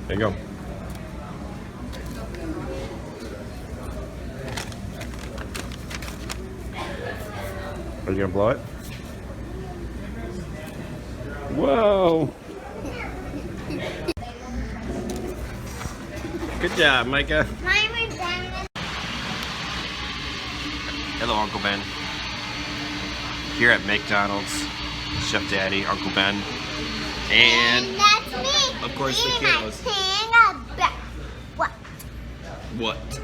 There you go. Are you gonna blow it? Whoa! Good job, Micah. Hello, Uncle Ben. Here at McDonald's, Chef Daddy, Uncle Ben, and that's me. Of course, the kiddos. What?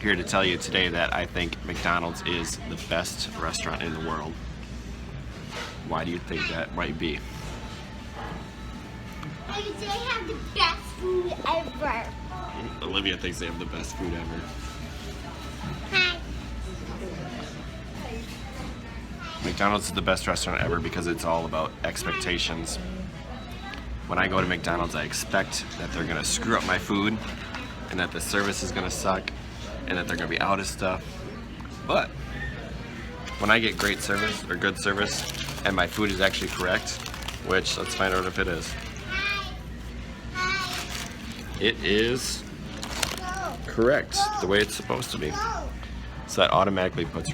Here to tell you today that I think McDonald's is the best restaurant in the world. Why do you think that might be? Because they have the best food ever. Olivia thinks they have the best food ever. Hi. McDonald's is the best restaurant ever because it's all about expectations. When I go to McDonald's, I expect that they're gonna screw up my food and that the service is gonna suck and that they're gonna be out of stuff. But when I get great service or good service and my food is actually correct, which let's find out if it is. It is correct, the way it's supposed to be. So that automatically puts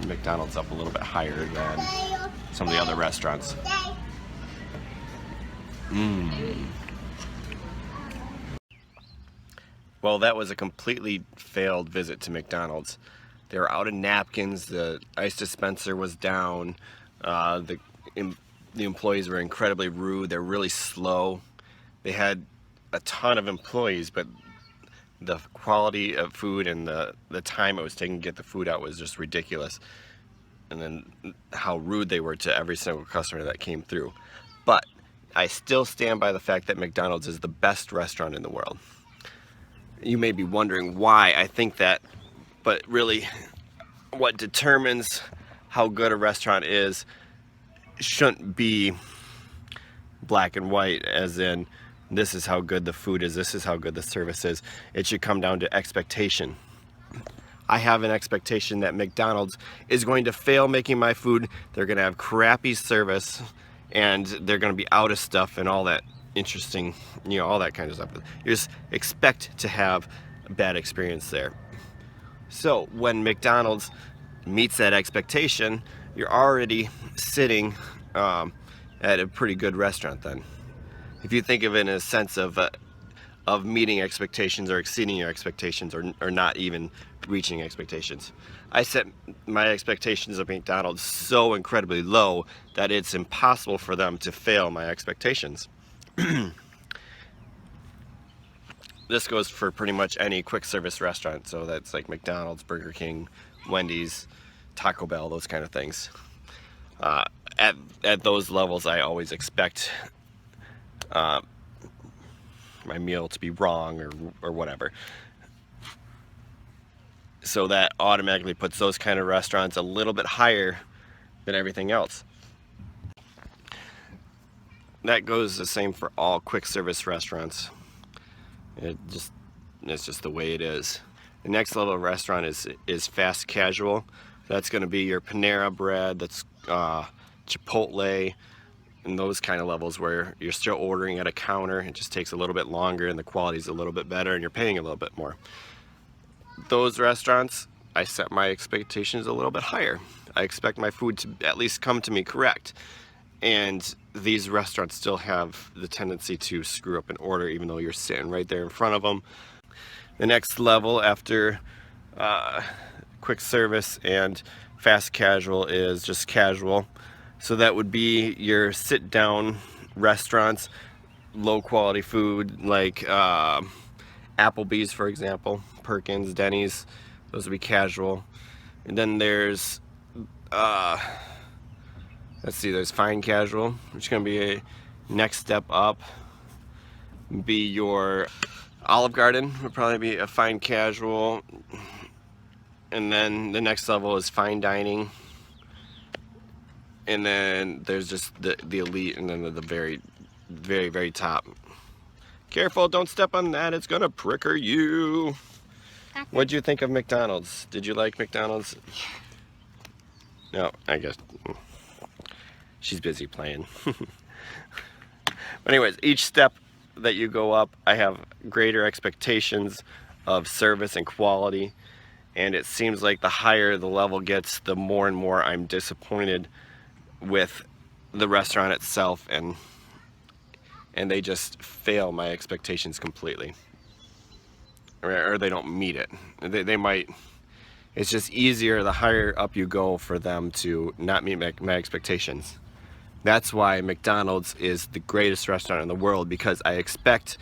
McDonald's up a little bit higher than some of the other restaurants. Well, that was a completely failed visit to McDonald's. They were out of napkins, the ice dispenser was down, the employees were incredibly rude, they're really slow. They had a ton of employees, but the quality of food and the time it was taking to get the food out was just ridiculous. And then how rude they were to every single customer that came through. But I still stand by the fact that McDonald's is the best restaurant in the world. You may be wondering why I think that, but really what determines how good a restaurant is shouldn't be black and white, as in this is how good the food is, this is how good the service is. It should come down to expectation. I have an expectation that McDonald's is going to fail making my food, they're going to have crappy service, and they're going to be out of stuff and all that interesting, all that kind of stuff. You just expect to have a bad experience there. So when McDonald's meets that expectation, you're already sitting at a pretty good restaurant then. If you think of it in a sense of meeting expectations or exceeding your expectations or not even reaching expectations. I set my expectations of McDonald's so incredibly low that it's impossible for them to fail my expectations. This goes for pretty much any quick service restaurant, so that's like McDonald's, Burger King, Wendy's, Taco Bell, those kind of things. At those levels, I always expect my meal to be wrong or whatever. So that automatically puts those kind of restaurants a little bit higher than everything else. That goes the same for all quick service restaurants. It's just the way it is. The next level of restaurant is fast casual. That's going to be your Panera Bread, that's Chipotle, and those kind of levels where you're still ordering at a counter. It just takes a little bit longer and the quality's a little bit better and you're paying a little bit more. Those restaurants, I set my expectations a little bit higher. I expect my food to at least come to me correct. And these restaurants still have the tendency to screw up an order even though you're sitting right there in front of them. The next level after quick service and fast casual is just casual. So that would be your sit down restaurants, low quality food like Applebee's, for example, Perkins, Denny's. Those would be casual. And then there's there's fine casual, which is going to be a next step up. Be your Olive Garden would probably be a fine casual. And then the next level is fine dining. And then there's just the elite, and then the very, very, very top. Careful, don't step on that, it's gonna pricker you. What'd you think of McDonald's? Did you like McDonald's? No, I guess she's busy playing. But anyways, each step that you go up, I have greater expectations of service and quality, and it seems like the higher the level gets, the more and more I'm disappointed with the restaurant itself, and they just fail my expectations completely, or they don't meet it. They might. It's just easier the higher up you go for them to not meet my expectations. That's why McDonald's is the greatest restaurant in the world, because I expect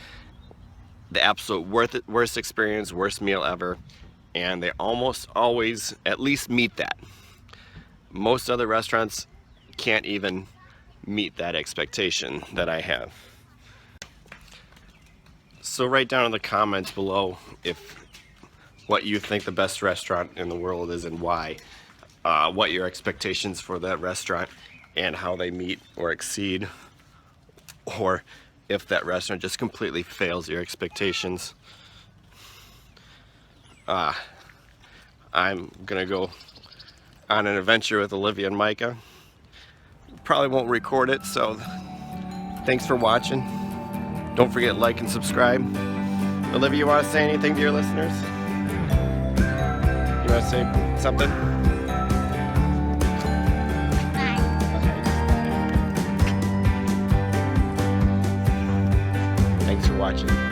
the absolute worst experience, worst meal ever, and they almost always at least meet that. Most other restaurants can't even meet that expectation that I have. So write down in the comments below what you think the best restaurant in the world is and why. What your expectations for that restaurant and how they meet or exceed, or if that restaurant just completely fails your expectations. I'm gonna go on an adventure with Olivia and Micah. Probably won't record it, so thanks for watching. Don't forget to like and subscribe. Olivia, you want to say anything to your listeners? You want to say something? Thanks for watching.